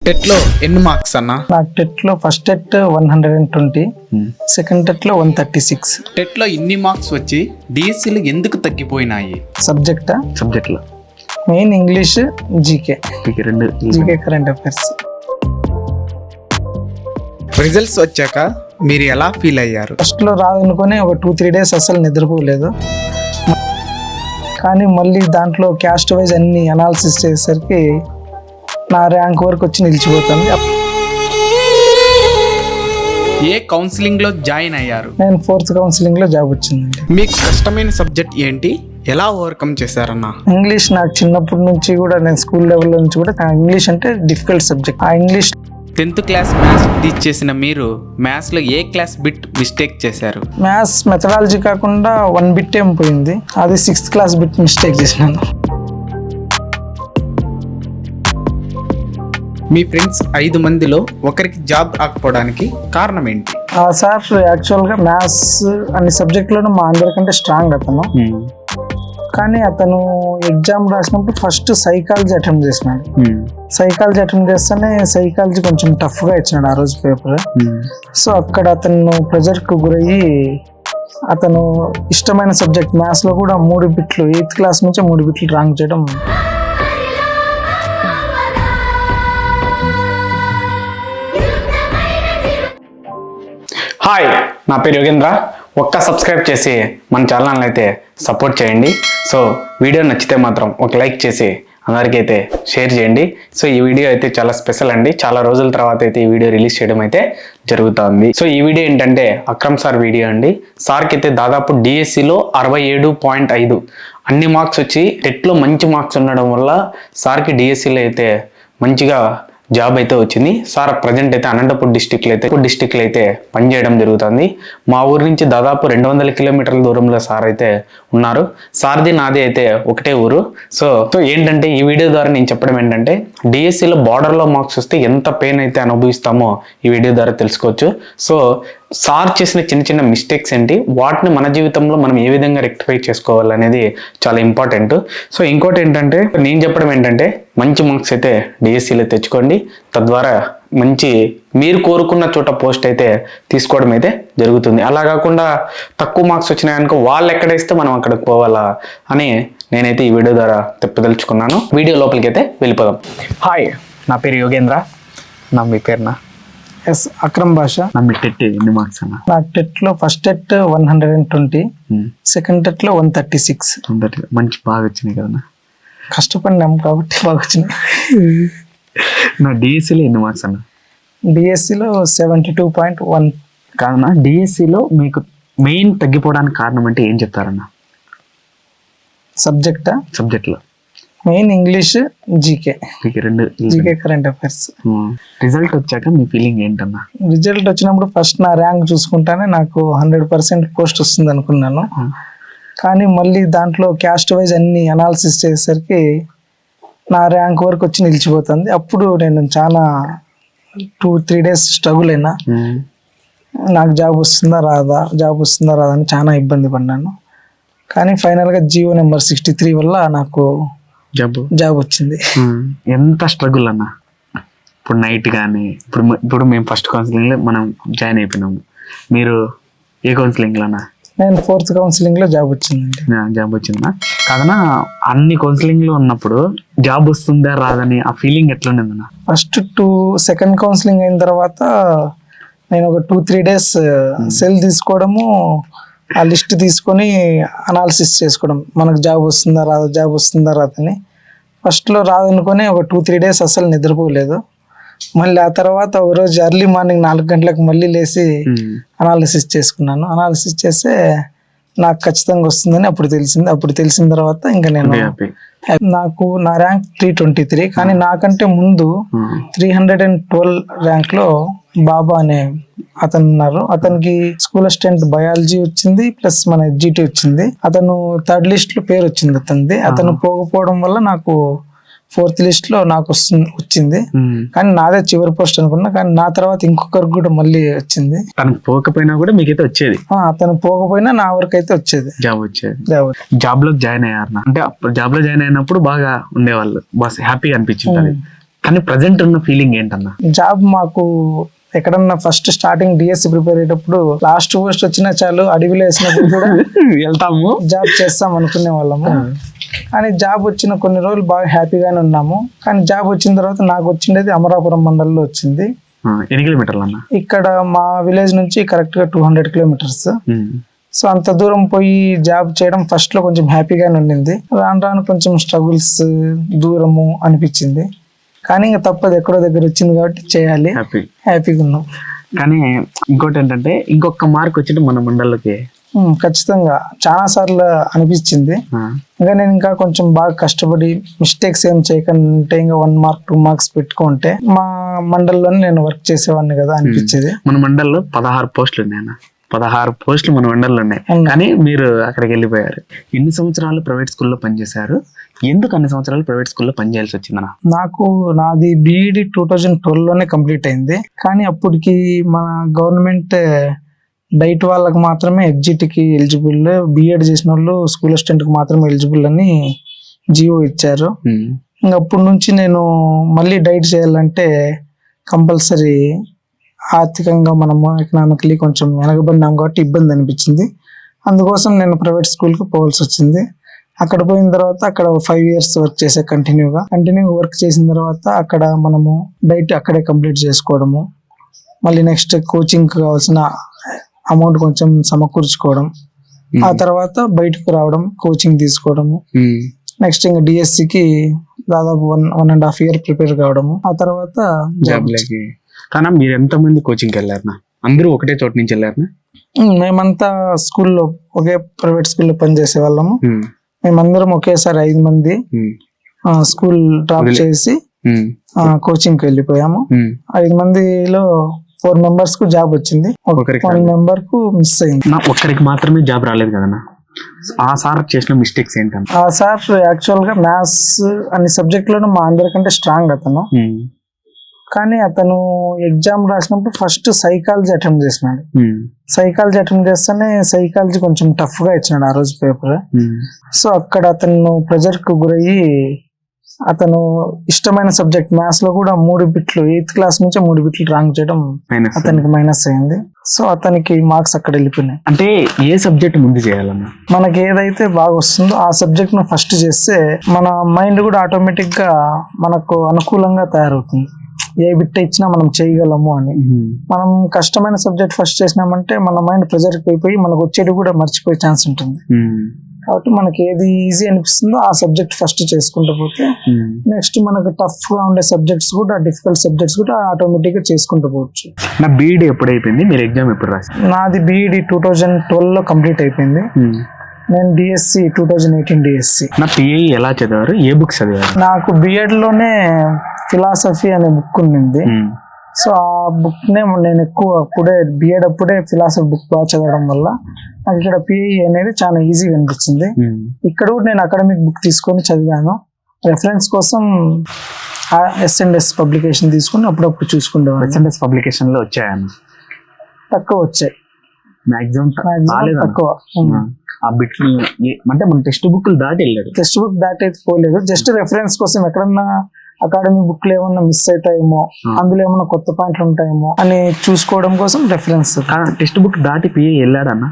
TET లో ఎన్ని marks అన్న? నాకు టెట్ లో ఫస్ట్ టెట్ 120, సెకండ్ టెట్ లో 136. టెట్ లో ఇన్ని మార్క్స్ వచ్చి డిఎస్సీలు ఎందుకు తగ్గిపోయినాయి? సబ్జెక్ట్ లో main English, GK current affairs. Results వచ్చాక మీరు ఎలా ఫీల్ అయ్యారు? ఫస్ట్ లో రాదనుకొని ఒక 2-3 డేస్ అసలు నిద్రపోలేదు. కానీ మళ్ళీ దాంట్లో క్యాస్ట్ వైజ్ అన్ని అనాలిసిస్ చేసేసరికి నా ర్యాంక్ వరకు వచ్చి నిలిచిపోతుంది. ఏ కౌన్సిలింగ్ లో జాయిన్ అయ్యారు? నేను 4th కౌన్సిలింగ్ లో జాబ్ వచ్చిందండి. మీకు కష్టమైన సబ్జెక్ట్ ఏంటి? ఎలా ఓవర్కమ్ చేశారన్న? ఇంగ్లీష్ నాకు చిన్నప్పటి నుంచి కూడా, నేను స్కూల్ లెవెల్ నుంచి కూడా ఇంగ్లీష్ అంటే డిఫికల్ట్ సబ్జెక్ట్. ఆ English 10th class maths teach చేసిన మీరు మ్యాథ్స్ లో ఏ క్లాస్ బిట్ మిస్టేక్ చేశారు? మ్యాథ్స్ మెథడాలజీ కాకుండా 1 బిట్ ఏం పోయింది, అది 6th క్లాస్ బిట్ మిస్టేక్ చేసినాను. మీ ఫ్రెండ్స్ 5 మందిలో ఒకరికి జాబ్ రాకపోవడానికి కారణం ఏంటి? ఆ సార్ యాక్చువల్గా మ్యాథ్స్ అన్ని సబ్జెక్టులోనూ మా అందరికంటే స్ట్రాంగ్ అతను. కానీ అతను ఎగ్జామ్ రాసినప్పుడు ఫస్ట్ సైకాలజీ అటెంప్ట్ చేసినాడు. సైకాలజీ అటెంప్ట్ చేస్తేనే సైకాలజీ కొంచెం టఫ్గా ఇచ్చినాడు ఆ రోజు పేపర్. సో అక్కడ అతను ప్రెజర్కు గురయ్యి అతను ఇష్టమైన సబ్జెక్ట్ మ్యాథ్స్లో కూడా 3 బిట్లు 8th క్లాస్ నుంచి 3 బిట్లు రాంగ్ చేయడం. హాయ్, నా పేరు యోగేంద్ర. ఒక్క సబ్స్క్రైబ్ చేసి మన ఛానల్ అయితే సపోర్ట్ చేయండి. సో వీడియో నచ్చితే మాత్రం ఒక లైక్ చేసి అందరికీ అయితే షేర్ చేయండి. సో ఈ వీడియో అయితే చాలా స్పెషల్ అండి. చాలా రోజుల తర్వాత అయితే ఈ వీడియో రిలీజ్ చేయడం అయితే జరుగుతుంది. సో ఈ వీడియో ఏంటంటే అక్రమ్ సార్ వీడియో అండి. సార్కి అయితే దాదాపు డిఎస్సిలో 67.5 అన్ని మార్క్స్ వచ్చి టెట్లో మంచి మార్క్స్ ఉండడం వల్ల సార్కి డిఎస్సిలో అయితే మంచిగా జాబ్ అయితే వచ్చింది. సార్ ప్రజెంట్ అయితే అనంతపూర్ డిస్టిక్లో అయితే పనిచేయడం జరుగుతుంది. మా ఊరి నుంచి దాదాపు 200 కిలోమీటర్ల దూరంలో సార్ అయితే ఉన్నారు. సార్ది నాది అయితే ఒకటే ఊరు. సో ఏంటంటే ఈ వీడియో ద్వారా నేను చెప్పడం ఏంటంటే డిఎస్సిలో బార్డర్లో మార్క్స్ వస్తే ఎంత పెయిన్ అయితే అనుభవిస్తామో ఈ వీడియో ద్వారా తెలుసుకోవచ్చు. సో సార్ చేసిన చిన్న చిన్న మిస్టేక్స్ ఏంటి, వాటిని మన జీవితంలో మనం ఏ విధంగా రెక్టిఫై చేసుకోవాలనేది చాలా ఇంపార్టెంట్. సో ఇంకోటి ఏంటంటే నేను చెప్పడం ఏంటంటే మంచి మార్క్స్ అయితే డిఎస్సిలో తెచ్చుకోండి. తద్వారా మంచి మీరు కోరుకున్న చోట పోస్ట్ అయితే తీసుకోవడం అయితే జరుగుతుంది. అలా కాకుండా తక్కువ మార్క్స్ వచ్చినాయనుకో వాళ్ళు ఎక్కడేస్తే మనం అక్కడికి పోవాలా అని నేనైతే ఈ వీడియో ద్వారా చెప్పదలుచుకున్నాను. వీడియో లోపలికి అయితే వెళ్ళిపోదాం. హాయ్, నా పేరు యోగేంద్ర. మీ పేరునా? ఎస్, అక్రమ్ భాష. నా మీ టెట్ ఎన్ని మార్క్స్ అన్న? నాకు టెట్లో ఫస్ట్ టెట్ 120, సెకండ్ టెట్ లో 136. మంచి బాగా వచ్చినాయి కదన్నా. కష్టపడినాం కాబట్టి బాగా వచ్చినాయి. నా డిఎస్సిలో ఎన్ని మార్క్స్ అన్న? డిఎస్సిలో 72.1. కాదన్నా, డిఎస్సిలో మీకు తగ్గిపోవడానికి కారణం అంటే ఏం చెప్తారన్న? సబ్జెక్ట్లో main English, GK current affairs. Result వచ్చాక మీ ఫీలింగ్ ఏంటన్నా? రిజల్ట్ వచ్చినప్పుడు ఫస్ట్ నా ర్యాంక్ చూసుకుంటానే నాకు 100% పోస్ట్ వస్తుంది అనుకున్నాను. కానీ మళ్ళీ దాంట్లో క్యాస్ట్ వైజ్ అన్ని అనాలిసిస్ చేసేసరికి నా ర్యాంక్ వరకు వచ్చి నిలిచిపోతుంది. అప్పుడు నేను చాలా 2-3 డేస్ స్ట్రగుల్ అయినా, నాకు జాబ్ వస్తుందా రాదా అని చాలా ఇబ్బంది పడినాను. కానీ ఫైనల్గా జియో నెంబర్ 63 వల్ల నాకు జాబ్ వచ్చింది. ఎంత స్ట్రగుల్ అన్న. ఇప్పుడు నైట్ కానీ ఇప్పుడు మేము ఫస్ట్ కౌన్సిలింగ్లో మనం జాయిన్ అయిపోయినాము. మీరు ఏ కౌన్సిలింగ్లో అన్నా? నేను 4th కౌన్సిలింగ్ లో జాబ్ వచ్చిందండి. జాబ్ వచ్చిందా? కాదన్నా, అన్ని కౌన్సిలింగ్ లో ఉన్నప్పుడు జాబ్ వస్తుందా రాదని ఆ ఫీలింగ్ ఎట్లా ఉండేదన్నా? ఫస్ట్ సెకండ్ కౌన్సిలింగ్ అయిన తర్వాత నేను ఒక 2-3 డేస్ సెల్ తీసుకోవడము, ఆ లిస్ట్ తీసుకొని అనాలిసిస్ చేసుకోవడం, మనకు జాబ్ వస్తుందా రాదని. ఫస్ట్లో రాదనుకొని ఒక 2-3 డేస్ అసలు నిద్రపోలేదు. మళ్ళీ ఆ తర్వాత ఒక రోజు ఎర్లీ మార్నింగ్ 4 గంటలకు మళ్ళీ లేచి అనాలిసిస్ చేసుకున్నాను. అనాలిసిస్ చేస్తే నాకు ఖచ్చితంగా వస్తుందని అప్పుడు తెలిసిన తర్వాత ఇంకా నాకు నా ర్యాంక్ 323. కానీ నాకంటే ముందు 312 ర్యాంక్ లో బాబా అనే అతను ఉన్నారు. అతనికి స్కూల్ అసిస్టెంట్ బయాలజీ వచ్చింది, ప్లస్ మన జీటీ వచ్చింది. అతను 3rd లిస్ట్ లో పేరు వచ్చింది అతనిది. అతను పోకపోవడం వల్ల నాకు 4th లిస్ట్ లో నాకు వచ్చింది. కానీ నాదే చివరి పోస్ట్ అనుకున్నా. కానీ నా తర్వాత ఇంకొకరికి కూడా మళ్ళీ వచ్చింది. తనకు పోకపోయినా కూడా మీకైతే వచ్చేది? అతను పోకపోయినా నా వరకు అయితే వచ్చేది, జాబ్ వచ్చేది. జాబ్ లో జాయిన్ అయ్యారు అంటే జాబ్ లో జాయిన్ అయినప్పుడు బాగా ఉండేవాళ్ళు, బాగా హ్యాపీగా అనిపించింది. కానీ ప్రజెంట్ ఉన్న ఫీలింగ్ ఏంటన్నా? జాబ్ మాకు ఎక్కడన్నా ఫస్ట్ స్టార్టింగ్ డిఎస్సి ప్రిపేర్ అయ్యేటప్పుడు లాస్ట్ పోస్ట్ వచ్చినా చాలు, అడవిలో వేసినప్పుడు కూడా వెళ్తాము, జాబ్ చేస్తాం అనుకునే వాళ్ళము. కానీ జాబ్ వచ్చిన కొన్ని రోజులు బాగా హ్యాపీగానే ఉన్నాము. కానీ జాబ్ వచ్చిన తర్వాత నాకు వచ్చిండేది అమరాపురం మండలంలో వచ్చింది. ఎన్ని కిలోమీటర్లు అన్న? ఇక్కడ మా విలేజ్ నుంచి కరెక్ట్ గా 200 కిలోమీటర్స్. సో అంత దూరం పోయి జాబ్ చేయడం ఫస్ట్ లో కొంచెం హ్యాపీగానే ఉండింది. రాను రాను కొంచెం స్ట్రగుల్స్, దూరము అనిపించింది. కానీ ఇంకా తప్పదు, ఎక్కడో దగ్గర వచ్చింది కాబట్టి చేయాలి, హ్యాపీగా ఉన్నాం. కానీ ఇంకోటి ఏంటంటే, ఇంకొక మార్క్ వచ్చింటే మన మండలికి ఖచ్చితంగా చాలా సార్లు అనిపించింది. ఇంకా నేను ఇంకా కొంచెం బాగా కష్టపడి మిస్టేక్స్ ఏం చేయకుంటే ఇంకా 1 మార్క్ 2 మార్క్స్ పెట్టుకుంటే మా మండలంలోనే నేను వర్క్ చేసేవాడిని కదా అనిపించేది. మన మండల్లో 16 పోస్టులు ఉన్నాయి. 16 పోస్టులు మన మండలంలో ఉన్నాయి. కానీ మీరు అక్కడికి వెళ్ళిపోయారు. ఎన్ని సంవత్సరాలు ప్రైవేట్ స్కూల్లో పనిచేశారు? ఎందుకు అన్ని సంవత్సరాలు ప్రైవేట్ స్కూల్లో పనిచేయాల్సి వచ్చిందన్న? నాది బీఈడి 2012లోనే కంప్లీట్ అయింది. కానీ అప్పటికి మన గవర్నమెంట్ డైట్ వాళ్ళకి మాత్రమే ఎగ్జిట్కి ఎలిజిబుల్, బిఎడ్ చేసిన వాళ్ళు స్కూల్ అసిస్టెంట్కి మాత్రమే ఎలిజిబుల్ అని జియో ఇచ్చారు. ఇంకా అప్పటి నుంచి నేను మళ్ళీ డైట్ చేయాలంటే కంపల్సరీ ఆర్థికంగా మనము ఎకనామికలీ కొంచెం వెనకబడినాం కాబట్టి ఇబ్బంది అనిపించింది. అందుకోసం నేను ప్రైవేట్ స్కూల్కి పోవాల్సి వచ్చింది. అక్కడ పోయిన తర్వాత అక్కడ 5 years వర్క్ చేసే కంటిన్యూగా వర్క్ చేసిన తర్వాత అక్కడ మనము డైట్ అక్కడే కంప్లీట్ చేసుకోవడము, మళ్ళీ నెక్స్ట్ కోచింగ్ కావాల్సిన అమౌంట్ కొంచెం సమకూర్చుకోవడం, ఆ తర్వాత బయటకు రావడం, కోచింగ్ తీసుకోవడము, నెక్స్ట్ ఇంకా డిఎస్సికి దాదాపు 1.5 year ప్రిపేర్ కావడము, ఆ తర్వాత జాబ్. కానీ మీరు ఎంతమంది కోచింగ్కి వెళ్ళారు? అందరూ ఒకటే చోట నుంచి వెళ్ళారు? మేమంతా స్కూల్లో ఒకే ప్రైవేట్ స్కూల్లో పనిచేసే వాళ్ళము. మేమందరం ఒకేసారి 5 మంది స్కూల్ డ్రాప్ చేసి కోచింగ్కి వెళ్ళిపోయాము. 5 మందిలో 4 members కు జాబ్ వచ్చింది, 1 member కు మిస్ అయింది. ఒక్కరికి మాత్రమే జాబ్ రాలేదు కదన్నా. ఆ సార్ చేసిన మిస్టేక్స్ ఏంటంటే, ఆ సార్ యాక్చువల్ గా మ్యాథ్స్ అన్ని సబ్జెక్ట్ లోనూ మా అందరికంటే స్ట్రాంగ్ అతను. కానీ అతను ఎగ్జామ్ రాసినప్పుడు ఫస్ట్ సైకాలజీ అటెంప్ట్ చేసినాడు. సైకాలజీ అటెంప్ట్ చేస్తేనే సైకాలజీ కొంచెం టఫ్ గా ఇచ్చినాడు ఆ రోజు పేపర్. సో అక్కడ అతను ప్రెజర్ కు గురయ్యి అతను ఇష్టమైన సబ్జెక్ట్ మ్యాథ్స్ లో కూడా 3 బిట్లు 8th class నుంచి 3 బిట్లు రాంగ్ చేయడం అతనికి మైనస్ అయింది. సో అతనికి మార్క్స్ అక్కడ వెళ్ళిపోయినాయి. అంటే ఏ సబ్జెక్ట్ ముందు చేయాలన్నా? మనకి ఏదైతే బాగా వస్తుందో ఆ సబ్జెక్ట్ ను ఫస్ట్ చేస్తే మన మైండ్ కూడా ఆటోమేటిక్ గా మనకు అనుకూలంగా తయారవుతుంది. ఏ బిట్ ఇచ్చినా మనం చేయగలము అని. మనం కష్టమైన సబ్జెక్ట్ ఫస్ట్ చేసినామంటే మన మైండ్ ప్రెజర్ అయిపోయి మనకు వచ్చేది కూడా మర్చిపోయే ఛాన్స్ ఉంటుంది. కాబట్టి మనకి ఏది ఈజీ అనిపిస్తుందో ఆ సబ్జెక్ట్ ఫస్ట్ చేసుకుంటూ పోతే నెక్స్ట్ మనకు టఫ్ గా ఉండే సబ్జెక్ట్స్ కూడా, డిఫికల్ట్ సబ్జెక్ట్స్ కూడా ఆటోమేటిక్ గా చేసుకుంటూ పోవచ్చు. నా బీఈడి ఎప్పుడు అయిపోయింది? మీరు ఎగ్జామ్ ఎప్పుడు రాశారు? నాది బీఈడి 2012లో కంప్లీట్ అయిపోయింది. నేను డిఎస్సి 2018 డిఎస్సి. నా పిఐ ఎలా చదివారు? ఏ బుక్స్ చదివారు? నాకు బిఎడ్ లోనే ఫిలాసఫీ అనే బుక్ ఉంది. సో ఆ బుక్ నే నేను ఎక్కువ బిఎడ్ అప్పుడే ఫిలాసఫీ బుక్ బాగా చదవడం వల్ల నాకు ఇక్కడ పిఐ అనేది చాలా ఈజీగా అనిపించింది. ఇక్కడ కూడా నేను అకాడమిక్ బుక్ తీసుకొని చదివాను. రెఫరెన్స్ కోసం S&S పబ్లికేషన్ తీసుకుని అప్పుడప్పుడు చూసుకుంటాను. S&S పబ్లికేషన్ లో వచ్చాయన్న? తక్కువ వచ్చాయి, మాక్సిమం తక్కువ. ఆ బిట్ అంటే మన టెక్స్ట్ బుక్ దాటి వెళ్ళాడు. టెక్స్ట్ బుక్ దాటి అయితే పోలేదు, జస్ట్ రెఫరెన్స్ కోసం ఎక్కడన్నా అకాడమిక్ బుక్ లో ఏమన్నా మిస్ అవుతాయేమో, అందులో ఏమన్నా కొత్త పాయింట్లు ఉంటాయేమో అని చూసుకోవడం కోసం రెఫరెన్స్. టెక్స్ట్ బుక్ దాటి పిఐ వెళ్ళాడన్న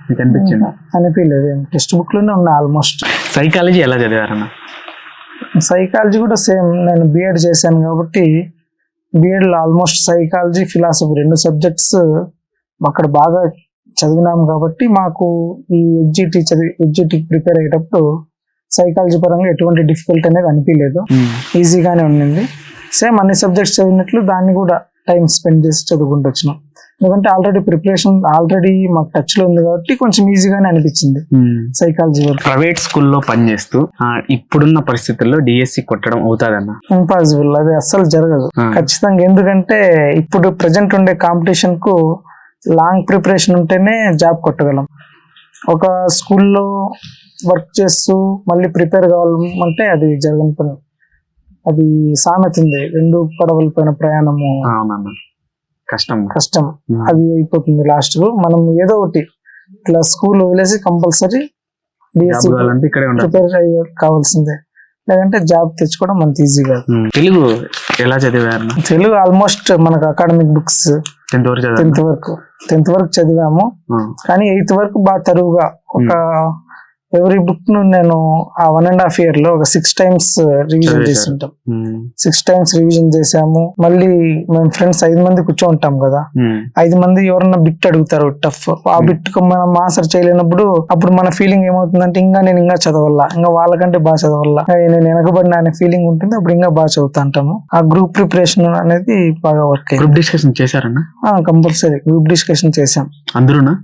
మీకు అనిపించింది? అనిపించలేదు, టెక్స్ట్ బుక్ లోనే ఉన్నా ఆల్మోస్ట్. సైకాలజీ ఎలా చదివారన్న? సైకాలజీ కూడా సేమ్, నేను బిఎడ్ చేశాను కాబట్టి బిఎడ్ లో ఆల్మోస్ట్ సైకాలజీ, ఫిలాసఫీ 2 సబ్జెక్ట్స్ అక్కడ బాగా చదివినాము కాబట్టి మాకు ఈ ఎగ్జిట్ ప్రిపేర్ అయ్యేటప్పుడు సైకాలజీ పరంగా ఎటువంటి డిఫికల్ట్ అనేది అనిపించలేదు, ఈజీగానే ఉండింది. సేమ్ అన్ని సబ్జెక్ట్స్ చదివినట్లు దాన్ని కూడా టైం స్పెండ్ చేసి చదువుకుంటూ వచ్చినాం. ఎందుకంటే ఆల్రెడీ మాకు టచ్ లో ఉంది కాబట్టి కొంచెం ఈజీగానే అనిపించింది సైకాలజీ వరకు. ప్రైవేట్ స్కూల్లో పనిచేస్తూ ఇప్పుడున్న పరిస్థితుల్లో డిఎస్సి కొట్టడం అవుతాదన్న? ఇంపాసిబుల్, అది అస్సలు జరగదు ఖచ్చితంగా. ఎందుకంటే ఇప్పుడు ప్రజెంట్ ఉండే కాంపిటీషన్ కు లాంగ్ ప్రిపరేషన్ ఉంటేనే జాబ్ కొట్టగలం. ఒక స్కూల్లో వర్క్ చేస్తూ మళ్ళీ ప్రిపేర్ కావాలంటే అది జరగని పని. అది సామెత ఉంది, 2 పడవల పైన ప్రయాణము కష్టం, అది అయిపోతుంది లాస్ట్ కు. మనం ఏదో ఒకటి ఇట్లా స్కూల్ వదిలేసి కంపల్సరీ డిఎస్సి ప్రిపేర్ కావాల్సిందే. లేదంటే జాబ్ తెచ్చుకోవడం అంత ఈజీ కాదు. తెలుగు ఎలా చదివారు? తెలుగు ఆల్మోస్ట్ మనకు అకాడమిక్ బుక్స్ 10th వరకు చదివారు? 10th వరకు చదివాము, కానీ 8th వరకు బాగా తరువుగా ఒక ఎవ్రీ బుక్ ను నేను ఆ 1.5 year లో ఒక 6 times రివిజన్ చేస్తుంటాం. 6 times రివిజన్ చేసాము. మళ్ళీ మేము ఫ్రెండ్స్ 5 మంది కూర్చోంటాం కదా, 5 మంది ఎవరన్నా బిట్ అడుగుతారు టఫ్, ఆ బిట్ మనం ఆన్సర్ చేయలేనప్పుడు అప్పుడు మన ఫీలింగ్ ఏమవుతుందంటే నేను ఇంకా చదవాలా, ఇంకా వాళ్ళకంటే బాగా చదవాలా, నేను వెనకబడిన అనే ఫీలింగ్ ఉంటుంది. అప్పుడు ఇంకా బాగా చదువుతా అంటాము. ఆ గ్రూప్ ప్రిపరేషన్ అనేది బాగా వర్క్ అయ్యింది. గ్రూప్ డిస్కషన్ చేశారన్నా? కంపల్సరీ గ్రూప్ డిస్కషన్ చేసాం. అందరూనా?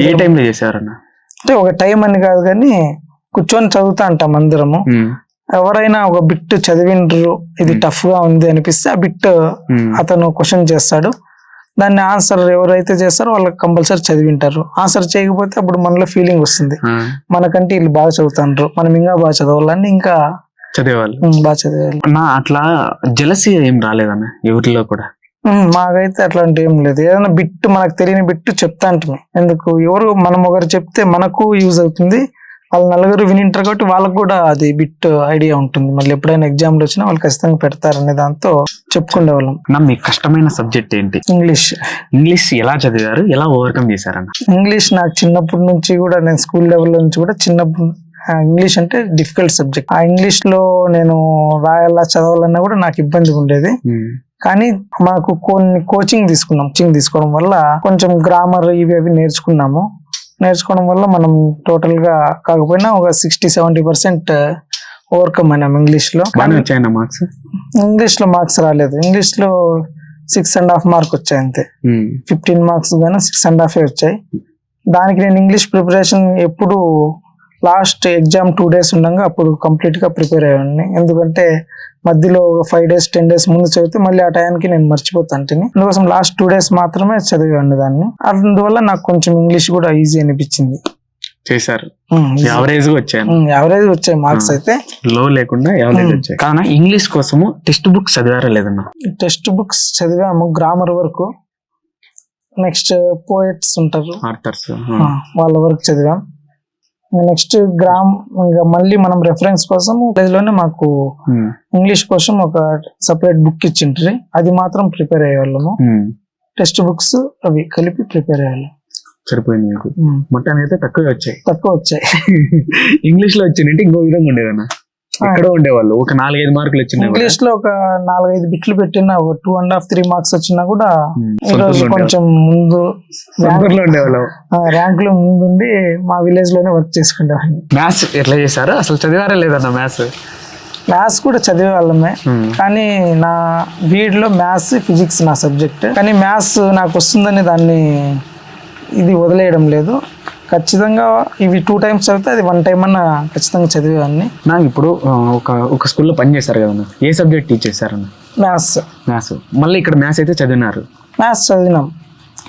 ఏ టైంలో చేశారన్నా? అంటే ఒక టైం అని కాదు కానీ కూర్చొని చదువుతా అంటాం అందరము. ఎవరైనా ఒక బిట్ చదివిండ్రు, ఇది టఫ్ గా ఉంది అనిపిస్తే ఆ బిట్ అతను క్వశ్చన్ చేస్తాడు, దాన్ని ఆన్సర్ ఎవరైతే చేస్తారో వాళ్ళకి కంపల్సరీ చదివింటారు. ఆన్సర్ చేయకపోతే అప్పుడు మనలో ఫీలింగ్ వస్తుంది, మనకంటే వీళ్ళు బాగా చదువుతాండ్రు, మనం ఇంకా బాగా చదవాలని ఇంకా చదివేవాళ్ళు. బాగా చదివాలి. అట్లా జలసీ ఏం రాలేదన్న ఎవరిలో కూడా? మాకైతే అట్లాంటి ఏం లేదు. ఏదైనా బిట్ మనకు తెలియని బిట్ చెప్తా అంటున్నాం, ఎందుకు ఎవరు మనం ఒకరు చెప్తే మనకు యూజ్ అవుతుంది, వాళ్ళు నలుగురు వినింటారు కాబట్టి వాళ్ళకు కూడా అది బిట్ ఐడియా ఉంటుంది. మళ్ళీ ఎప్పుడైనా ఎగ్జామ్లు వచ్చినా వాళ్ళు ఖచ్చితంగా పెడతారనే దాంతో చెప్పుకునే వాళ్ళం. మీ కష్టమైన సబ్జెక్ట్ ఏంటి? ఇంగ్లీష్. ఇంగ్లీష్ ఎలా చదివారు, ఎలా ఓవర్కమ్ చేశారన్న? ఇంగ్లీష్ నాకు చిన్నప్పటి నుంచి కూడా, నేను స్కూల్ లెవెల్ నుంచి కూడా చిన్నప్పుడు ఇంగ్లీష్ అంటే డిఫికల్ట్ సబ్జెక్ట్. ఆ ఇంగ్లీష్ లో నేను రాయాలా చదవాలన్నా కూడా నాకు ఇబ్బందిగా ఉండేది. కానీ మాకు కొన్ని కోచింగ్ తీసుకోవడం వల్ల కొంచెం గ్రామర్ ఇవి అవి నేర్చుకోవడం వల్ల మనం టోటల్ గా కాకపోయినా ఒక 60-70% ఓవర్కమ్ అయినాం ఇంగ్లీష్ లో. మార్క్స్ ఇంగ్లీష్ లో మార్క్స్ రాలేదు, ఇంగ్లీష్ లో 6.5 మార్క్ వచ్చాయి అంతే. 15 మార్క్స్ గానీ 6.5 వచ్చాయి. దానికి నేను ఇంగ్లీష్ ప్రిపరేషన్ ఎప్పుడు లాస్ట్ ఎగ్జామ్ 2 days ఉండగా అప్పుడు కంప్లీట్ గా ప్రిపేర్ అయ్యాను. ఎందుకంటే మధ్యలో 5 days 10 days ముందు చదివితే మళ్ళీ ఆ టైంకి నేను మర్చిపోతాను. అందుకోసం లాస్ట్ 2 days మాత్రమే చదివాను దాన్ని. అందువల్ల నాకు కొంచెం ఇంగ్లీష్ కూడా ఈజీ అనిపించింది. చేశారు, యావరేజ్ వచ్చాయి మార్క్స్ అయితే, లో లేకుండా యావరేజ్ వచ్చాయి. కానీ ఇంగ్లీష్ కోసము టెక్స్ట్ బుక్స్ చదివారా లేదన్నా? టెక్స్ట్ బుక్స్ చదివాము, గ్రామర్ వరకు. నెక్స్ట్ పోయట్స్ ఉంటారు, ఆర్థర్స్, వాళ్ళ వరకు చదివాం. నెక్స్ట్ ఇంకా మళ్ళీ మనం రెఫరెన్స్ కోసం లోనే మాకు ఇంగ్లీష్ కోసం ఒక సపరేట్ బుక్ ఇచ్చిండ్రి, అది మాత్రం ప్రిపేర్ అయ్యేవాళ్ళము. టెక్స్ట్ బుక్స్ అవి కలిపి ప్రిపేర్ అయ్యేవాళ్ళం. సరిపోయింది. మొత్తానికి అయితే తక్కువ వచ్చాయి. ఇంగ్లీష్ లో వచ్చిందంటే ఇంకో విధంగా ఉండేదన్నా, ఎక్కడ ఉండేవాళ్ళు. ఒక 4-5 మార్కులు వచ్చినాయి ఇంగ్లీష్ లో, ఒక 4-5 బిట్లు పెట్టినా ఒక 2.5-3 మార్క్స్ వచ్చినా కూడా ఈరోజు కొంచెం ముందు ర్యాంక్ లో ముందుండి మా విలేజ్ లోనే వర్క్ చేసుకునేవాడిని. మ్యాథ్స్ ఎట్లా చేశారు అసలు? చదివారా లేదన్నా? మ్యాథ్స్ కూడా చదివే వాళ్ళమే, కానీ నా బీఎడ్ లో మ్యాథ్స్ ఫిజిక్స్ నా సబ్జెక్ట్. కానీ మ్యాథ్స్ నాకు వస్తుందని దాన్ని ఇది వదిలేయడం లేదు. ఖచ్చితంగా ఇవి 2 times చదివితే అది 1 time అన్నా ఖచ్చితంగా చదివేవాడిని. నాకు ఇప్పుడు ఒక స్కూల్లో పని చేశారు కదన్నా, ఏ సబ్జెక్ట్ టీచ్ చేశారన్న? మ్యాథ్స్. మళ్ళీ ఇక్కడ మ్యాథ్స్ అయితే చదివినారు? మ్యాథ్స్ చదివినాం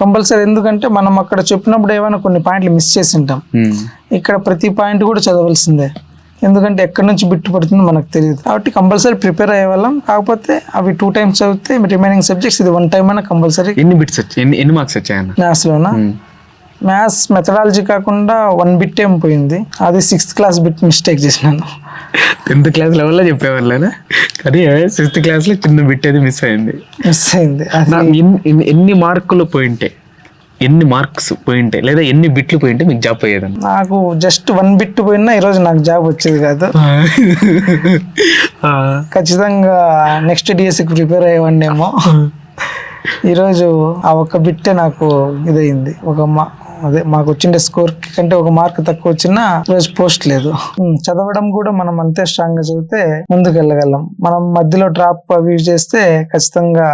కంపల్సరీ, ఎందుకంటే మనం అక్కడ చెప్పినప్పుడు ఏమైనా కొన్ని పాయింట్లు మిస్ చేసి ఉంటాం. ఇక్కడ ప్రతి పాయింట్ కూడా చదవాల్సిందే, ఎందుకంటే ఎక్కడి నుంచి బిట్టు పడుతుందో మనకు తెలియదు. కాబట్టి కంపల్సరీ ప్రిపేర్ అయ్యేవాళ్ళం. కాకపోతే అవి 2 times చదివితే రిమైనింగ్ సబ్జెక్ట్స్ ఇది 1 time అన్నా కంపల్సరీ. ఎన్ని బిట్స్ వచ్చాయి, ఎన్ని మార్క్స్ వచ్చాయన్న మ్యాథ్స్ లోనా? మ్యాథ్స్ మెథడాలజీ కాకుండా 1 bit ఏం పోయింది, అది 6th class బిట్ మిస్టేక్ చేసినాను. 10th class లెవెల్లో చెప్పేవాళ్ళనా? కానీ 6th class లో చిన్న బిట్ అది మిస్ అయింది. ఎన్ని మార్కులు పోయింటే, ఎన్ని మార్క్స్ పోయింటే, లేదా ఎన్ని బిట్లు పోయింటే మీకు జాబ్ పోయేదని? నాకు జస్ట్ 1 bit పోయినా ఈరోజు నాకు జాబ్ వచ్చేది కాదు. ఖచ్చితంగా నెక్స్ట్ డిఎస్సికి ప్రిపేర్ అయ్యేవాడిని ఏమో. ఈరోజు ఆ 1 బిట్టే నాకు ఇదయింది. మాకు వచ్చిండే స్కోర్ కంటే 1 మార్క్ తక్కువ వచ్చినా రోజు పోస్ట్ లేదు. చదవడం కూడా మనం అంతే స్ట్రాంగ్ గా చదివితే ముందుకు వెళ్ళగలం. మనం మధ్యలో డ్రాప్ అవి చేస్తే ఖచ్చితంగా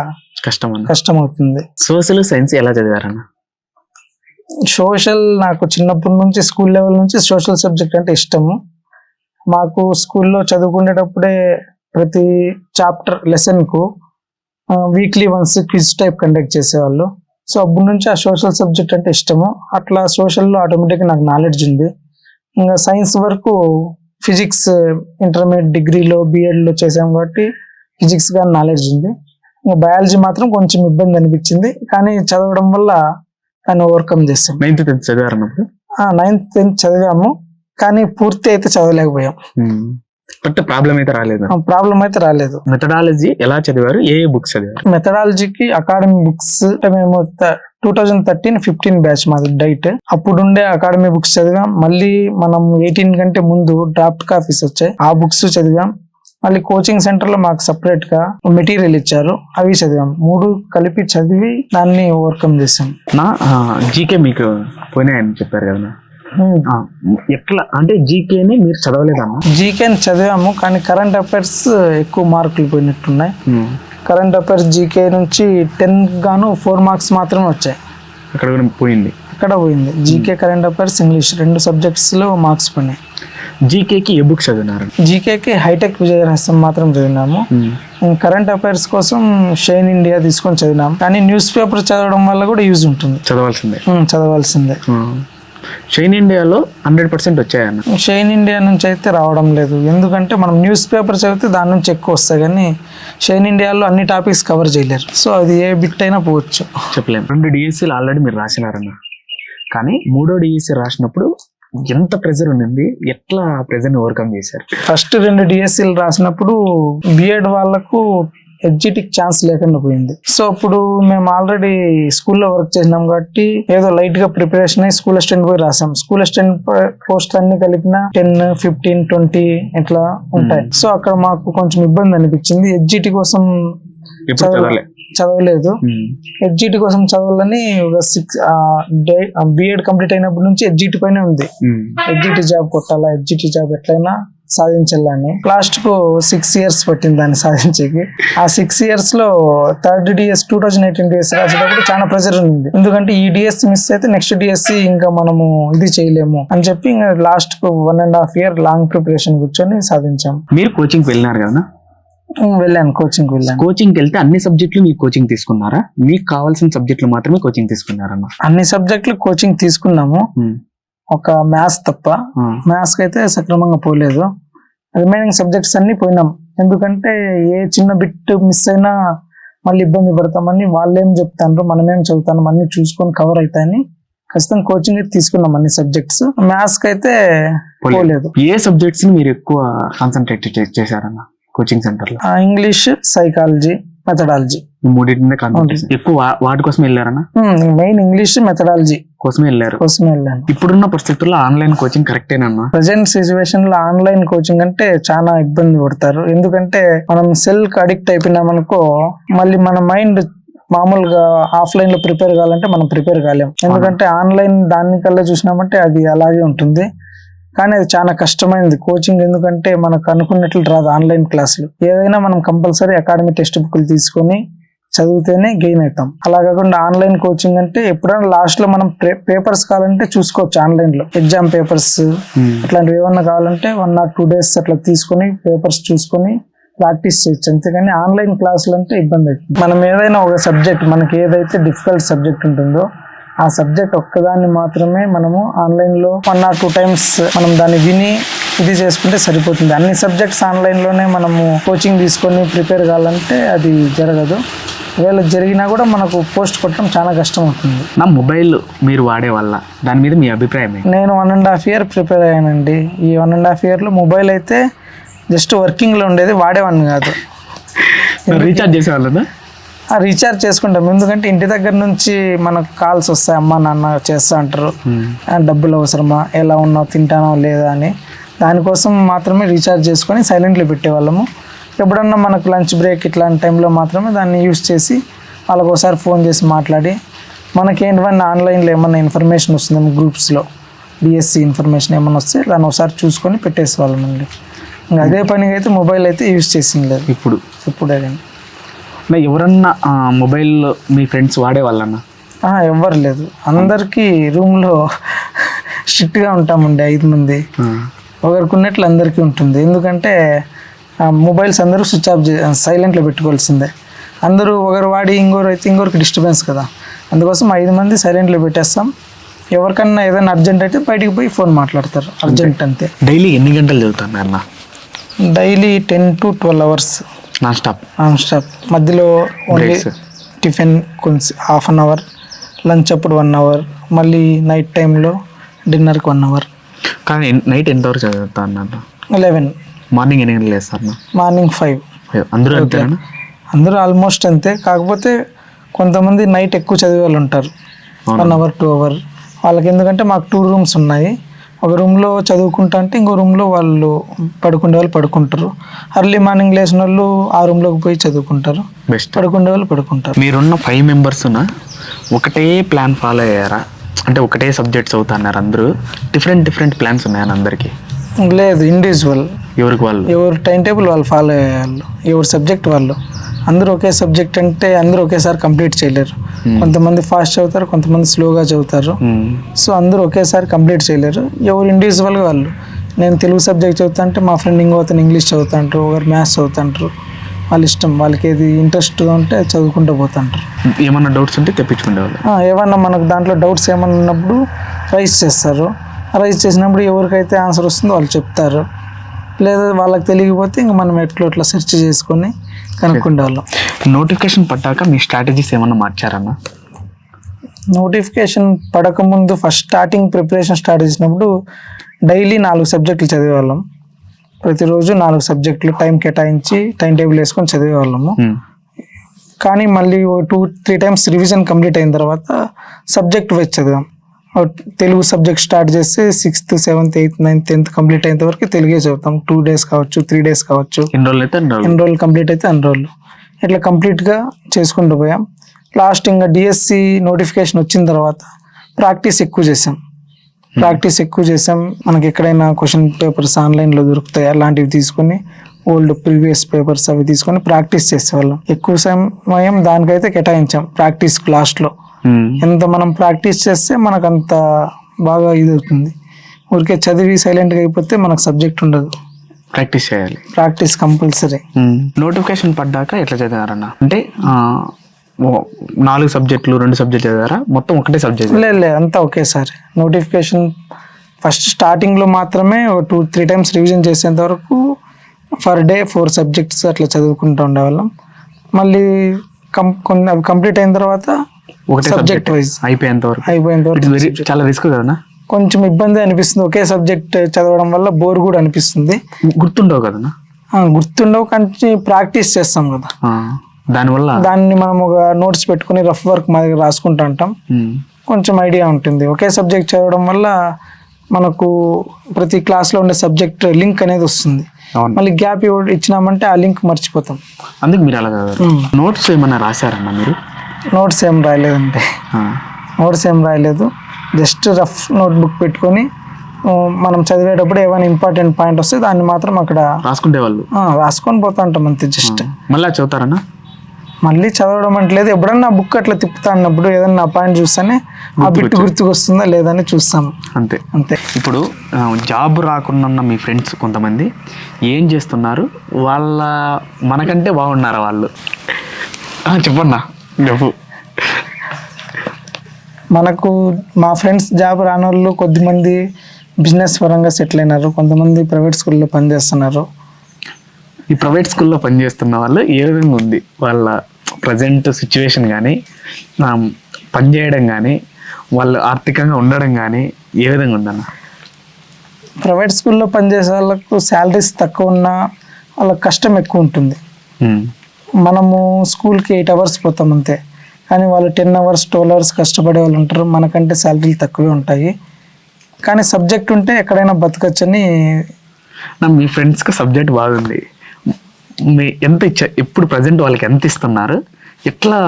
కష్టం అవుతుంది. సోషల్ సైన్స్ ఎలా చదివారన్న? సోషల్ నాకు చిన్నప్పటి నుంచి స్కూల్ లెవెల్ నుంచి సోషల్ సబ్జెక్ట్ అంటే ఇష్టము. మాకు స్కూల్లో చదువుకునేటప్పుడే ప్రతి చాప్టర్ లెసన్ కు weekly once quiz type conduct చేసేవాళ్ళు. సో అప్పటి నుంచి ఆ సోషల్ సబ్జెక్ట్ అంటే ఇష్టము. అట్లా సోషల్లో ఆటోమేటిక్గా నాకు నాలెడ్జ్ ఉంది. ఇంకా సైన్స్ వరకు ఫిజిక్స్ ఇంటర్మీడియట్ డిగ్రీలో బిఎడ్లో చేసాం కాబట్టి ఫిజిక్స్ గా నాలెడ్జ్ ఉంది. ఇంకా బయాలజీ మాత్రం కొంచెం ఇబ్బంది అనిపించింది, కానీ చదవడం వల్ల దాన్ని ఓవర్కమ్ చేస్తాం. 9th 10th చదివారు? 9th 10th చదివాము, కానీ పూర్తి అయితే చదవలేకపోయాం. బట్ ప్రాబ్లం అయితే రాలేదు. ప్రాబ్లం అయితే రాలేదు. మెథడాలజీ ఎలా చదివారు, ఏ బుక్స్ చదివారు? మెథడాలజీకి అకాడమీ బుక్స్ మేము 2013-15 బ్యాచ్ మాది డైట్. అప్పుడుండే అకాడమీ బుక్స్ చదివాం. మళ్ళీ మనం 18 కంటే ముందు డ్రాఫ్ట్ కాపీస్ వచ్చాయి, ఆ బుక్స్ చదివాం. మళ్ళీ కోచింగ్ సెంటర్ లో మాకు సపరేట్ గా మెటీరియల్ ఇచ్చారు, అవి చదివాం. 3 కలిపి చదివి దాన్ని ఓవర్కమ్ చేసాం. నా జీకే మీకు పోయినాయని చెప్పారు కదా, ఎట్లా అంటే జీకేని మీరు చదవలేదన్నా? జీకేని చదివాము, కానీ కరెంట్ అఫైర్స్ ఎక్కువ మార్కులు పోయినట్టున్నాయి. కరెంట్ అఫైర్స్ జీకే నుంచి 10 గాను 4 మార్క్స్ మాత్రమే వచ్చాయి. అక్కడ పోయింది. అక్కడ పోయింది. GK, current affairs, English 2 subjects లో మార్క్స్ పోయినాయి. జీకేకి ఏ బుక్స్ చదివినారు? జీకేకి హైటెక్ విజయరహస్యం మాత్రం చదివినాము. కరెంట్ అఫైర్స్ కోసం షైన్ ఇండియా తీసుకొని చదివినాము. కానీ న్యూస్ పేపర్ చదవడం వల్ల కూడా యూజ్ ఉంటుంది, చదవాల్సిందే. షైన్ ఇండియాలో 100% వచ్చాయన్న? షైన్ ఇండియా నుంచి అయితే రావడం లేదు, ఎందుకంటే మనం న్యూస్ పేపర్ చదివితే దాని నుంచి ఎక్కువ వస్తాయి, కానీ షైన్ ఇండియాలో అన్ని టాపిక్స్ కవర్ చేయలేరు. సో అది ఏ బిట్ అయినా పోవచ్చు, చెప్పలేము. 2 డిఎస్సీలు ఆల్రెడీ మీరు రాసినారన్న, కానీ 3వ డిఎస్సీ రాసినప్పుడు ఎంత ప్రెజర్ ఉండింది, ఎట్లా ప్రెజర్ని ఓవర్కమ్ చేశారు? ఫస్ట్ 2 డిఎస్సీలు రాసినప్పుడు బిఎడ్ వాళ్ళకు ఎడ్జిటిక్ ఛాన్స్ లేకుండా పోయింది. సో అప్పుడు మేము ఆల్రెడీ స్కూల్లో వర్క్ చేసినాం కాబట్టి ఏదో లైట్ గా ప్రిపరేషన్ అయ్యి స్కూల్ అసిస్టెంట్ పోయి రాసాం. స్కూల్ అసిస్టెంట్ పోస్ట్ అన్ని కలిపిన 10, 15, 20 ఇట్లా ఉంటాయి. సో అక్కడ మాకు కొంచెం ఇబ్బంది అనిపించింది. ఎడ్జిటి కోసం చదవలేదు. ఎడ్జిటి కోసం చదవాలని ఒక 6 బిఎడ్ కంప్లీట్ అయినప్పటి నుంచి ఎడ్జిటి పైన ఉంది. ఎడ్జిటి జాబ్ కొట్టాలా, ఎడ్జిటి జాబ్ ఎట్లయినా సాధించాలని. లాస్ట్ కు 6 ఇయర్స్ పట్టింది దాన్ని సాధించేకి. ఆ 6 ఇయర్స్ లో 3rd డిఎస్ 2018 డిఎస్ రాసేటప్పుడు చాలా ప్రెషర్ ఉంది, ఎందుకంటే ఈ డిఎస్సి మిస్ అయితే నెక్స్ట్ డిఎస్సి ఇంకా మనము ఇది చేయలేము అని చెప్పి ఇంకా లాస్ట్ కు 1.5 ఇయర్ లాంగ్ ప్రిపరేషన్ కూర్చొని సాధించాం. మీరు కోచింగ్ వెళ్ళినారు కదా? వెళ్ళాను, కోచింగ్ వెళ్ళాను. కోచింగ్కి వెళ్తే అన్ని సబ్జెక్టులు మీకు కోచింగ్ తీసుకున్నారా? మీకు కావాల్సిన సబ్జెక్టులు మాత్రమే కోచింగ్ తీసుకున్నారన్న? అన్ని సబ్జెక్టులు కోచింగ్ తీసుకున్నాము, ఒక మ్యాథ్స్ తప్ప. మ్యాథ్స్ కి అయితే సక్రమంగా పోలేదు. రిమైనింగ్ సబ్జెక్ట్స్ అన్ని పోయినాం, ఎందుకంటే ఏ చిన్న బిట్ మిస్ అయినా మళ్ళీ ఇబ్బంది పడతామని వాళ్ళేం చెప్తాను, మనమేం చదువుతాం అన్ని చూసుకొని కవర్ అవుతాయని ఖచ్చితంగా కోచింగ్ అయితే తీసుకున్నాం అన్ని సబ్జెక్ట్స్. మ్యాథ్స్ కి అయితే పోలేదు. ఏ సబ్జెక్ట్స్ మీరు ఎక్కువ కాన్సన్ట్రేట్ చేశారన్న కోచింగ్ సెంటర్ లో? ఇంగ్లీష్, సైకాలజీ, మెథడాలజీ, మూడింటినే కాన్సన్ట్రేషన్. ఎక్కువ వాటి కోసం వెళ్ళారన్నా? మెయిన్ ఇంగ్లీష్, మెథడాలజీ కోసమే వెళ్ళారు. ఇప్పుడున్న పరిస్థితుల్లో ఆన్లైన్ కోచింగ్ కరెక్టేనన్నా? ప్రజెంట్ సిచ్యువేషన్ లో ఆన్లైన్ కోచింగ్ అంటే చాలా ఇబ్బంది పడతారు, ఎందుకంటే మనం సెల్ కి అడిక్ట్ అయిపోయినామనుకో మళ్ళీ మన మైండ్ మామూలుగా ఆఫ్లైన్ లో ప్రిపేర్ కావాలంటే మనం ప్రిపేర్ కాలేం, ఎందుకంటే ఆన్లైన్ దానికల్లా చూసినామంటే అది అలాగే ఉంటుంది. కానీ అది చాలా కష్టమైనది కోచింగ్, ఎందుకంటే మనకు అనుకున్నట్లు రాదు ఆన్లైన్ క్లాసులు. ఏదైనా మనం కంపల్సరీ అకాడమీ టెక్స్ట్ బుక్లు తీసుకొని చదివితేనే గెయిన్ అవుతాం. అలా కాకుండా ఆన్లైన్ కోచింగ్ అంటే ఎప్పుడైనా లాస్ట్ లో మనం పేపర్స్ కావాలంటే చూసుకోవచ్చు ఆన్లైన్ లో, ఎగ్జామ్ పేపర్స్ అట్లాంటివి ఏమన్నా కావాలంటే 1 or 2 days అట్లా తీసుకొని పేపర్స్ చూసుకొని ప్రాక్టీస్ చేయొచ్చు. అంతేగాని ఆన్లైన్ క్లాసులు అంటే ఇబ్బంది అవుతుంది. మనం ఏదైనా ఒక సబ్జెక్ట్, మనకి ఏదైతే డిఫికల్ట్ సబ్జెక్ట్ ఉంటుందో ఆ సబ్జెక్ట్ ఒక్కదాన్ని మాత్రమే మనము ఆన్లైన్ లో 1 or 2 times మనం దాన్ని విని ఇది చేసుకుంటే సరిపోతుంది. అన్ని సబ్జెక్ట్స్ ఆన్లైన్ లోనే మనము కోచింగ్ తీసుకొని ప్రిపేర్ కావాలంటే అది జరగదు. ఒకవేళ జరిగినా కూడా మనకు పోస్ట్ కొట్టడం చాలా కష్టం అవుతుంది. నా మొబైల్ మీరు వాడే వల్ల దాని మీద మీ అభిప్రాయం? నేను 1.5 year ప్రిపేర్ అయ్యానండి. ఈ 1.5 year లో మొబైల్ అయితే జస్ట్ వర్కింగ్ లో ఉండేది, వాడేవాడిని కాదు. రీఛార్జ్ చేసేవాళ్ళదా? రీఛార్జ్ చేసుకుంటాం, ఎందుకంటే ఇంటి దగ్గర నుంచి మనకు కాల్స్ వస్తాయి, అమ్మ నాన్న చేస్తా అంటారు, డబ్బులు అవసరమా, ఎలా ఉన్నావు, తింటానో లేదా అని. దానికోసం మాత్రమే రీఛార్జ్ చేసుకొని సైలెంట్లో పెట్టేవాళ్ళము. ఎప్పుడన్నా మనకు లంచ్ బ్రేక్ ఇట్లాంటి టైంలో మాత్రమే దాన్ని యూస్ చేసి వాళ్ళకి ఒకసారి ఫోన్ చేసి మాట్లాడి మనకి ఏంటన్నా ఆన్లైన్లో ఏమన్నా ఇన్ఫర్మేషన్ వస్తుందేమో గ్రూప్స్లో డిఎస్సి ఇన్ఫర్మేషన్ ఏమన్నా వస్తే దాన్ని ఒకసారి చూసుకొని పెట్టేసేవాళ్ళమండి. ఇంకా అదే పనిగా అయితే మొబైల్ అయితే యూస్ చేసింది లేదు ఇప్పుడే. కానీ ఎవరన్నా మొబైల్లో మీ ఫ్రెండ్స్ వాడేవాళ్ళన్నా? ఎవ్వరు లేదు, అందరికీ రూమ్లో స్ట్రిక్ట్గా ఉంటామండి 5 మంది. ఒకరికి ఉన్నట్లు అందరికీ ఉంటుంది, ఎందుకంటే మొబైల్స్ అందరూ స్విచ్ ఆఫ్ సైలెంట్లో పెట్టుకోవాల్సిందే. అందరూ ఒకరు వాడి ఇంకోరు అయితే ఇంకొకరికి డిస్టర్బెన్స్ కదా, అందుకోసం 5 మంది సైలెంట్లో పెట్టేస్తాం. ఎవరికన్నా ఏదైనా అర్జెంట్ అయితే బయటికి పోయి ఫోన్ మాట్లాడతారు, అర్జెంట్ అంతే. డైలీ ఎన్ని గంటలు చదువుతాను అన్న? Daily 10 to 12 hours non stop. మధ్యలో ఓన్లీ టిఫిన్ కొంచెం 1/2 hour, లంచ్ అప్పుడు 1 hour, మళ్ళీ నైట్ టైంలో డిన్నర్కి 1 hour. కానీ నైట్ ఎంతవరకు చదువుతా అన్న? 11. మార్నింగ్ ఎన్ని గంటలు లేస్తారు అన్న? మార్నింగ్ 5. అందరూ అంతేనా? అందరూ ఆల్మోస్ట్ అంతే. కాకపోతే కొంతమంది నైట్ ఎక్కువ చదివే వాళ్ళు ఉంటారు, 1 hour 2 hour. వాళ్ళకి ఎందుకంటే మాకు 2 rooms ఉన్నాయి. ఒక రూమ్లో చదువుకుంటా అంటే ఇంకో రూమ్లో వాళ్ళు పడుకునే వాళ్ళు పడుకుంటారు. అర్లీ మార్నింగ్ లేచిన వాళ్ళు ఆ రూమ్లోకి పోయి చదువుకుంటారు, బెస్ట్. పడుకునే వాళ్ళు పడుకుంటారు. మీరున్న 5 మెంబర్స్న ఒకటే ప్లాన్ ఫాలో అయ్యారా? అంటే ఒకటే సబ్జెక్ట్స్ అవుతున్నారు అందరూ, డిఫరెంట్ ప్లాన్స్ ఉన్నాయని అందరికీ? లేదు, ఇండివిజువల్, ఎవరికి వాళ్ళు, ఎవరు టైం టేబుల్ వాళ్ళు ఫాలో అయ్యేవాళ్ళు, ఎవరు సబ్జెక్ట్ వాళ్ళు. అందరూ ఒకే సబ్జెక్ట్ అంటే అందరూ ఒకేసారి కంప్లీట్ చేయలేరు. కొంతమంది ఫాస్ట్ చదువుతారు, కొంతమంది స్లోగా చదువుతారు. సో అందరూ ఒకేసారి కంప్లీట్ చేయలేరు. ఎవరు ఇండివిజువల్గా వాళ్ళు. నేను తెలుగు సబ్జెక్ట్ చదువుతా అంటే మా ఫ్రెండ్ ఇంకో అతను ఇంగ్లీష్ చదువుతాంటారు, ఒకరు మ్యాథ్స్ చదువుతాంటారు. వాళ్ళ ఇష్టం, వాళ్ళకి ఏది ఇంట్రెస్ట్ ఉంటే చదువుకుంటూ పోతాంటారు. ఏమన్నా డౌట్స్ ఉంటే తెప్పించుకునేవాళ్ళు. ఏమన్నా మనకు దాంట్లో డౌట్స్ ఏమన్నా ఉన్నప్పుడు రైజ్ చేస్తారు. రైజ్ చేసినప్పుడు ఎవరికైతే ఆన్సర్ వస్తుందో వాళ్ళు చెప్తారు. లేదా వాళ్ళకి తెలియకపోతే ఇంక మనం ఎట్లా సెర్చ్ చేసుకొని కనుక్కుండే వాళ్ళం. నోటిఫికేషన్ పడ్డాక మీ స్ట్రాటజీస్ ఏమన్నా మార్చారన్నా? నోటిఫికేషన్ పడకముందు ఫస్ట్ స్టార్టింగ్ ప్రిపరేషన్ స్టార్ట్ చేసినప్పుడు డైలీ 4 సబ్జెక్టులు చదివేవాళ్ళం. ప్రతిరోజు 4 సబ్జెక్టులు టైం కేటాయించి టైం టేబుల్ వేసుకొని చదివేవాళ్ళము. కానీ మళ్ళీ 2-3 times రివిజన్ కంప్లీట్ అయిన తర్వాత సబ్జెక్ట్ వైజ్ చదివాం. తెలుగు సబ్జెక్ట్ స్టార్ట్ చేస్తే 6th 7th 8th 9th 10th complete అయ్యేంత వరకు తెలుగే చదువుతాం. 2 days కావచ్చు, 3 days కావచ్చు. ఎన్ని రోజులు కంప్లీట్ అయితే అన్ని రోజులు ఇట్లా కంప్లీట్గా చేసుకుంటూ పోయాం. లాస్ట్ ఇంకా డిఎస్సి నోటిఫికేషన్ వచ్చిన తర్వాత ప్రాక్టీస్ ఎక్కువ చేసాం. మనకి ఎక్కడైనా క్వశ్చన్ పేపర్స్ ఆన్లైన్లో దొరుకుతాయి, అలాంటివి తీసుకొని ఓల్డ్ ప్రీవియస్ పేపర్స్ అవి తీసుకొని ప్రాక్టీస్ చేసేవాళ్ళం. ఎక్కువ సమయం దానికైతే కేటాయించాం ప్రాక్టీస్కి. లాస్ట్లో ఎంత మనం ప్రాక్టీస్ చేస్తే మనకు అంత బాగా ఇది అవుతుంది. ఊరికే చదివి సైలెంట్గా అయిపోతే మనకు సబ్జెక్ట్ ఉండదు. ప్రాక్టీస్ చేయాలి, ప్రాక్టీస్ కంపల్సరీ. నోటిఫికేషన్ పడ్డాక ఎట్లా చదివారన్న? అంటే 4 సబ్జెక్టులు 2 సబ్జెక్ట్ చదివారా? మొత్తం ఒకటే సబ్జెక్ట్? లేదు, అంతా ఒకేసారి. నోటిఫికేషన్ ఫస్ట్ స్టార్టింగ్లో మాత్రమే 2-3 times రివిజన్ చేసేంత వరకు పర్ డే 4 subjects అట్లా చదువుకుంటూ ఉండేవాళ్ళం. మళ్ళీ కొన్ని అవి కంప్లీట్ అయిన తర్వాత ఒకటే సబ్జెక్ట్ వైజ్ అయిపోయేంత వరకు. చాలా రిస్క్ కదా? కొంచెం ఇబ్బంది అనిపిస్తుంది. ఒకే సబ్జెక్ట్ చదవడం వల్ల బోర్ కూడా అనిపిస్తుంది. గుర్తుండవు కదా? గుర్తుండవు, కానీ ప్రాక్టీస్ చేస్తాం కదా, దాన్ని మనం ఒక నోట్స్ పెట్టుకుని రఫ్ వర్క్ మా దగ్గర రాసుకుంటూ ఉంటాం. కొంచెం ఐడియా ఉంటుంది. ఒకే సబ్జెక్ట్ చదవడం వల్ల మనకు ప్రతి క్లాస్లో ఉండే సబ్జెక్ట్ లింక్ అనేది వస్తుంది. మళ్ళీ గ్యాప్ ఇచ్చినామంటే ఆ లింక్ మర్చిపోతాం. అందుకు మీరు అలా నోట్స్ ఏమన్నా రాశారన్నా మీరు? నోట్స్ ఏం రాయలేదంటే జస్ట్ రఫ్ నోట్బుక్ పెట్టుకొని మనం చదివేటప్పుడు ఏమైనా ఇంపార్టెంట్ పాయింట్ వస్తే దాన్ని మాత్రం అక్కడ రాసుకొని పోతా ఉంటాం అంతే. జస్ట్ మళ్ళీ చదువుతారన్నా? మళ్ళీ చదవడం అంటలేదు. ఎప్పుడన్నా బుక్ అట్లా తిప్పుతా అన్నప్పుడు ఏదన్నా పాయింట్ చూస్తేనే ఆ బిట్ గుర్తుకు వస్తుందా లేదని చూస్తాం అంతే. ఇప్పుడు జాబ్ రాకుండా మీ ఫ్రెండ్స్ కొంతమంది ఏం చేస్తున్నారు? వాళ్ళ మనకంటే బాగున్నారా వాళ్ళు? చెప్పన్నా, చెప్పు. మనకు మా ఫ్రెండ్స్ జాబ్ రాని వాళ్ళు కొద్దిమంది బిజినెస్ పరంగా సెటిల్ అయినారు, కొంతమంది ప్రైవేట్ స్కూల్లో పనిచేస్తున్నారు. ఈ ప్రైవేట్ స్కూల్లో పనిచేస్తున్న వాళ్ళు ఏ విధంగా ఉంది వాళ్ళ ప్రజెంట్ సిచ్యువేషన్ కానీ, పనిచేయడం కానీ, వాళ్ళు ఆర్థికంగా ఉండడం కానీ ఏ విధంగా ఉందన్న? ప్రైవేట్ స్కూల్లో పనిచేసే వాళ్ళకు శాలరీస్ తక్కువ ఉన్నా వాళ్ళకి కష్టం ఎక్కువ ఉంటుంది. మనము స్కూల్కి 8 hours పోతాం అంతే, కానీ వాళ్ళు 10 hours 12 hours కష్టపడే వాళ్ళు ఉంటారు. మనకంటే శాలరీలు తక్కువే ఉంటాయి, కానీ సబ్జెక్ట్ ఉంటే ఎక్కడైనా బతకచ్చని. మీ ఫ్రెండ్స్కి సబ్జెక్ట్ బాగుంది, ఎంత ఎప్పుడు ప్రజెంట్ వాళ్ళకి ఎంత ఇస్తున్నారు? ఎట్లా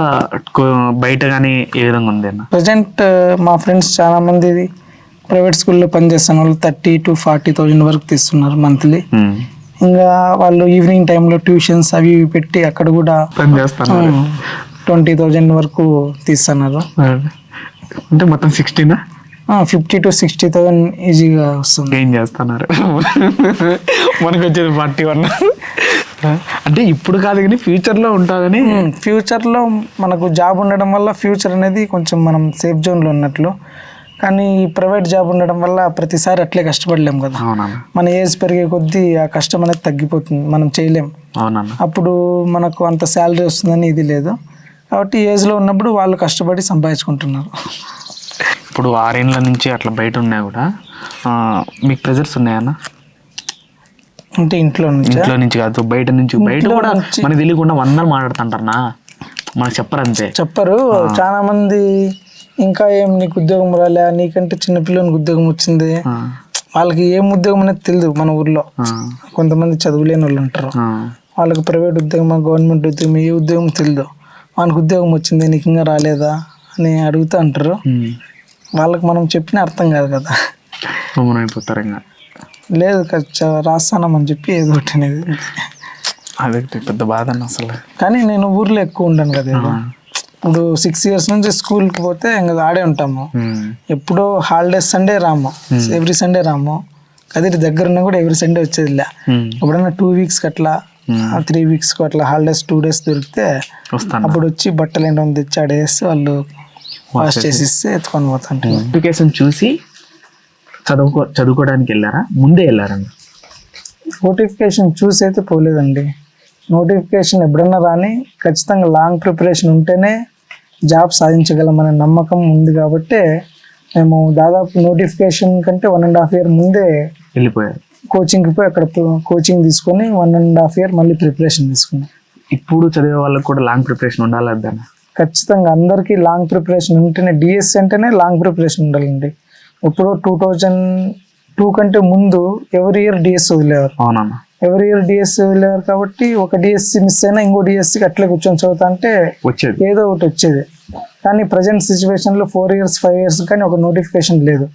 బయట కానీ ఏ విధంగా ఉంది అన్న? ప్రజెంట్ మా ఫ్రెండ్స్ చాలా మంది ప్రైవేట్ స్కూల్లో పనిచేస్తున్న వాళ్ళు 30,000 to 40,000 వరకు తీస్తున్నారు మంత్లీ. ఇంకా వాళ్ళు ఈవినింగ్ టైంలో ట్యూషన్స్ అవి పెట్టి అక్కడ కూడా 20,000 వరకు తీస్తున్నారు. అంటే మొత్తం 50,000 to 60,000 ఈజీగా వస్తుంది. ఏం చేస్తున్నారు? మనకు వచ్చేది 41. అంటే ఇప్పుడు కాదు కానీ ఫ్యూచర్లో ఉంటుందని. ఫ్యూచర్లో మనకు జాబ్ ఉండడం వల్ల ఫ్యూచర్ అనేది కొంచెం మనం సేఫ్ జోన్లో ఉన్నట్లు. కానీ ప్రైవేట్ జాబ్ ఉండడం వల్ల ప్రతిసారి అట్లే కష్టపడలేం కదా. మన ఏజ్ పెరిగే కొద్దీ ఆ కష్టం అనేది తగ్గిపోతుంది, మనం చేయలేం. అప్పుడు మనకు అంత శాలరీ వస్తుందని ఇది లేదు. కాబట్టి ఏజ్లో ఉన్నప్పుడు వాళ్ళు కష్టపడి సంపాదించుకుంటున్నారు. ఇప్పుడు 6 ఏళ్ళ నుంచి అట్లా బయట ఉన్నా కూడా మీకు ప్రెజర్స్ ఉన్నాయన్న? అంటే ఇంట్లో నుంచి ఇంట్లో నుంచి కాదు, బయట నుంచి. బయట కూడా మనకు తెలియకుండా వందలు మాట్లాడుతుంటారనా, మనకు చెప్పరు అంతే. చెప్పరు. చాలా మంది ఇంకా ఏం నీకు ఉద్యోగం రాలే, నీకంటే చిన్నపిల్లనికి ఉద్యోగం వచ్చింది, వాళ్ళకి ఏం ఉద్యోగం అనేది తెలియదు. మన ఊర్లో కొంతమంది చదువులేని వాళ్ళు ఉంటారు, వాళ్ళకి ప్రైవేట్ ఉద్యోగం, గవర్నమెంట్ ఉద్యోగం, ఏ ఉద్యోగం తెలియదు. మనకు ఉద్యోగం వచ్చింది, నీకు ఇంకా రాలేదా అని అడుగుతూ అంటారు. వాళ్ళకి మనం చెప్పిన అర్థం కాదు కదా, అయిపోతారు. ఇంకా లేదు రాస్తానమని చెప్పి ఏదో ఒకటి అనేది. అదే పెద్ద బాధ అసలు. కానీ నేను ఊర్లో ఎక్కువ ఉంటాను కదా, ఇప్పుడు 6 years నుంచి స్కూల్కి పోతే ఇంకా ఆడే ఉంటాము. ఎప్పుడో హాలిడేస్ సండే రాము, ఎవ్రీ సండే రాము. కదిరి దగ్గర ఉన్నా కూడా ఎవ్రీ సండే వచ్చేది లే. ఎప్పుడైనా 2 weeks అట్లా 3 weeks అట్లా హాలిడేస్ 2 days దొరికితే అప్పుడు వచ్చి బట్టలు ఏంటో తెచ్చి ఆడేసి వాళ్ళు వాష్ చేసి ఇస్తే ఎత్తుకొని పోతాంటే. నోటిఫికేషన్ చూసి చదువుకోవడానికి వెళ్ళారా, ముందే వెళ్ళారా? నోటిఫికేషన్ చూసి అయితే పోలేదండి. నోటిఫికేషన్ ఎప్పుడన్నా రాని ఖచ్చితంగా లాంగ్ ప్రిపరేషన్ ఉంటేనే జాబ్ సాధించగలమనే నమ్మకం ఉంది కాబట్టి మేము దాదాపు నోటిఫికేషన్ కంటే 1.5 year ముందే వెళ్ళిపోయారు కోచింగ్కి పోయి అక్కడ కోచింగ్ తీసుకొని 1.5 year మళ్ళీ ప్రిపరేషన్ తీసుకున్నాం. ఇప్పుడు చదివే వాళ్ళకి కూడా లాంగ్ ప్రిపరేషన్ ఉండాలి అర్థం. ఖచ్చితంగా అందరికీ లాంగ్ ప్రిపరేషన్ ఉంటేనే, డిఎస్సి అంటేనే లాంగ్ ప్రిపరేషన్ ఉండాలండి. ఎప్పుడో 2002 కంటే ముందు ఎవరి ఇయర్ డిఎస్సి వదిలేవారు. అవునన్నా, ఎవరి ఇయర్ డిఎస్సి వదిలేవారు కాబట్టి ఒక డిఎస్సి మిస్ అయినా ఇంకో డిఎస్సికి అట్లే కూర్చొని చదువుతా అంటే వచ్చేది, ఏదో ఒకటి వచ్చేది. కానీ ప్రజెంట్ సిచ్యువేషన్లో 4 years 5 years కానీ ఒక నోటిఫికేషన్ లేదు.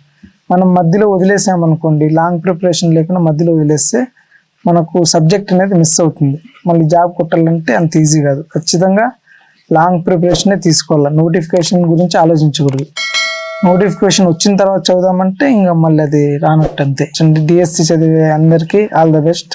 మనం మధ్యలో వదిలేసామనుకోండి, లాంగ్ ప్రిపరేషన్ లేకుండా మధ్యలో వదిలేస్తే మనకు సబ్జెక్ట్ అనేది మిస్ అవుతుంది. మళ్ళీ జాబ్ కొట్టాలంటే అంత ఈజీ కాదు. ఖచ్చితంగా లాంగ్ ప్రిపరేషనే తీసుకోవాలి. నోటిఫికేషన్ గురించి ఆలోచించకూడదు. నోటిఫికేషన్ వచ్చిన తర్వాత చదువుదామంటే ఇంకా మళ్ళీ అది రానట్టు అంతే. డిఎస్సి చదివే అందరికీ ఆల్ ద బెస్ట్.